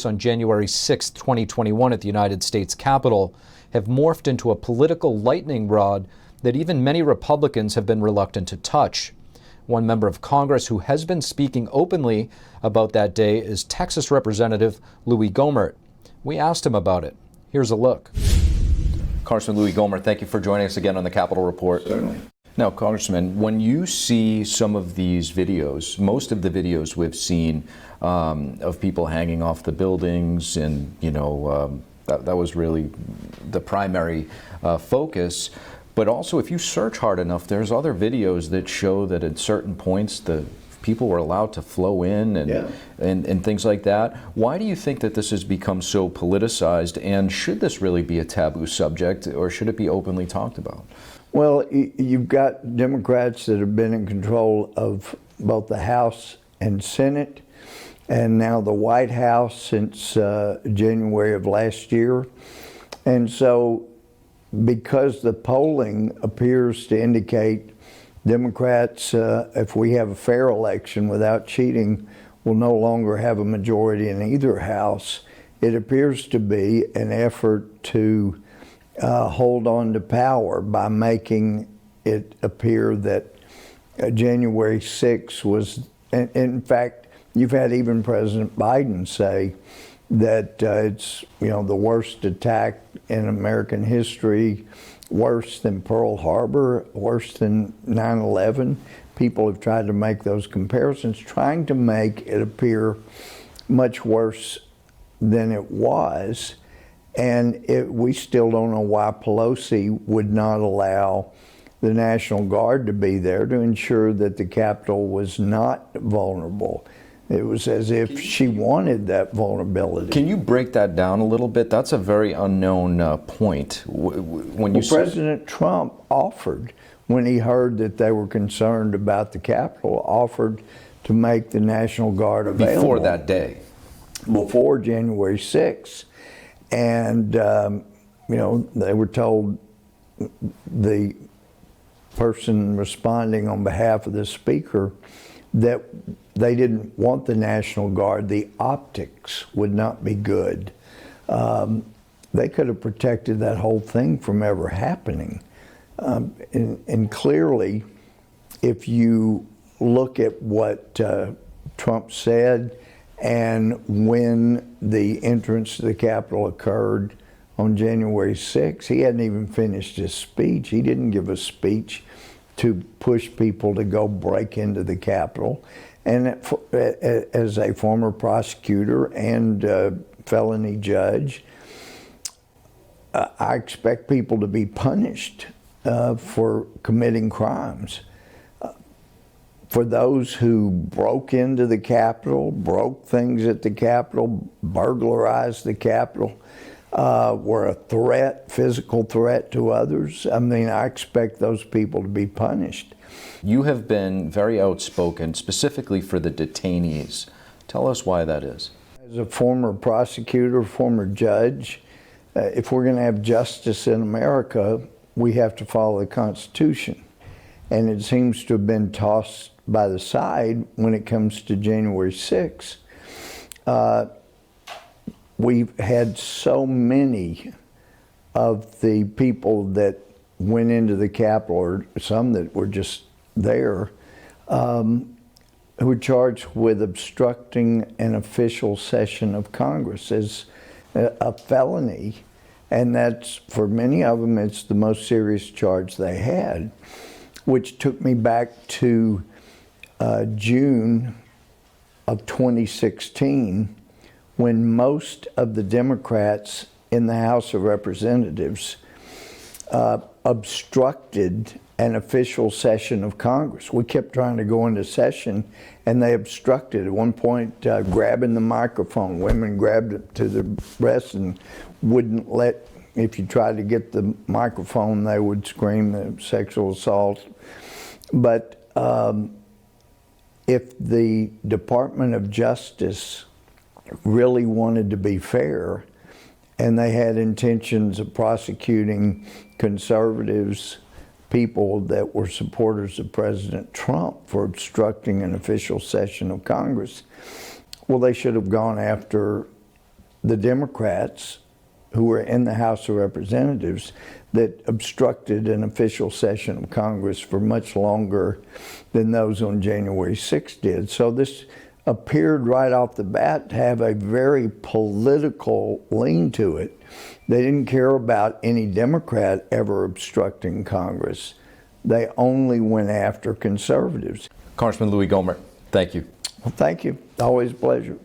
On January 6, 2021 at the United States Capitol have morphed into a political lightning rod that even many Republicans have been reluctant to touch. One member of Congress who has been speaking openly about that day is Texas Representative Louie Gohmert. We asked him about it. Here's a look. Congressman Louie Gohmert, thank you for joining us again on the Capitol Report. Certainly. Now, Congressman, when you see some of these videos, most of the videos we've seen of people hanging off the buildings, and that was really the primary focus. But also, if you search hard enough, there's other videos that show that at certain points the people were allowed to flow in and things like that. Why do you think that this has become so politicized, and should this really be a taboo subject, or should it be openly talked about? Well, you've got Democrats that have been in control of both the House and Senate, and now the White House since January of last year. And so, because the polling appears to indicate Democrats, if we have a fair election without cheating, will no longer have a majority in either house, it appears to be an effort to hold on to power by making it appear that January 6th was, in fact, you've had even President Biden say that it's the worst attack in American history, worse than Pearl Harbor, worse than 9/11. People have tried to make those comparisons, trying to make it appear much worse than it was. And we still don't know why Pelosi would not allow the National Guard to be there to ensure that the Capitol was not vulnerable. It was as if she wanted that vulnerability. Can you break that down a little bit? That's a very unknown point. President Trump offered, when he heard that they were concerned about the Capitol, offered to make the National Guard available. Before that day? Before January 6th. And, they were told, the person responding on behalf of the Speaker, that they didn't want the National Guard. The optics would not be good. They could have protected that whole thing from ever happening. And clearly, if you look at what Trump said, and when the entrance to the Capitol occurred on January 6th, he hadn't even finished his speech. He didn't give a speech to push people to go break into the Capitol. And as a former prosecutor and felony judge, I expect people to be punished for committing crimes. For those who broke into the Capitol, broke things at the Capitol, burglarized the Capitol, were a threat, physical threat to others, I expect those people to be punished. You have been very outspoken, specifically for the detainees. Tell us why that is. As a former prosecutor, former judge, if we're going to have justice in America, we have to follow the Constitution. And it seems to have been tossed by the side when it comes to January 6th. We've had so many of the people that went into the Capitol, or some that were just there, who were charged with obstructing an official session of Congress as a felony. And that's, for many of them, it's the most serious charge they had, which took me back to June of 2016, when most of the Democrats in the House of Representatives obstructed an official session of Congress. We kept trying to go into session, and they obstructed. At one point, grabbing the microphone. Women grabbed it to their breasts and wouldn't let, if you tried to get the microphone, they would scream the sexual assault. But if the Department of Justice really wanted to be fair, and they had intentions of prosecuting conservatives, people that were supporters of President Trump, for obstructing an official session of Congress, well, they should have gone after the Democrats who were in the House of Representatives that obstructed an official session of Congress for much longer than those on January 6th did. So this appeared right off the bat to have a very political lean to it. They didn't care about any Democrat ever obstructing Congress. They only went after conservatives. Congressman Louie Gohmert, thank you. Well, thank you. Always a pleasure.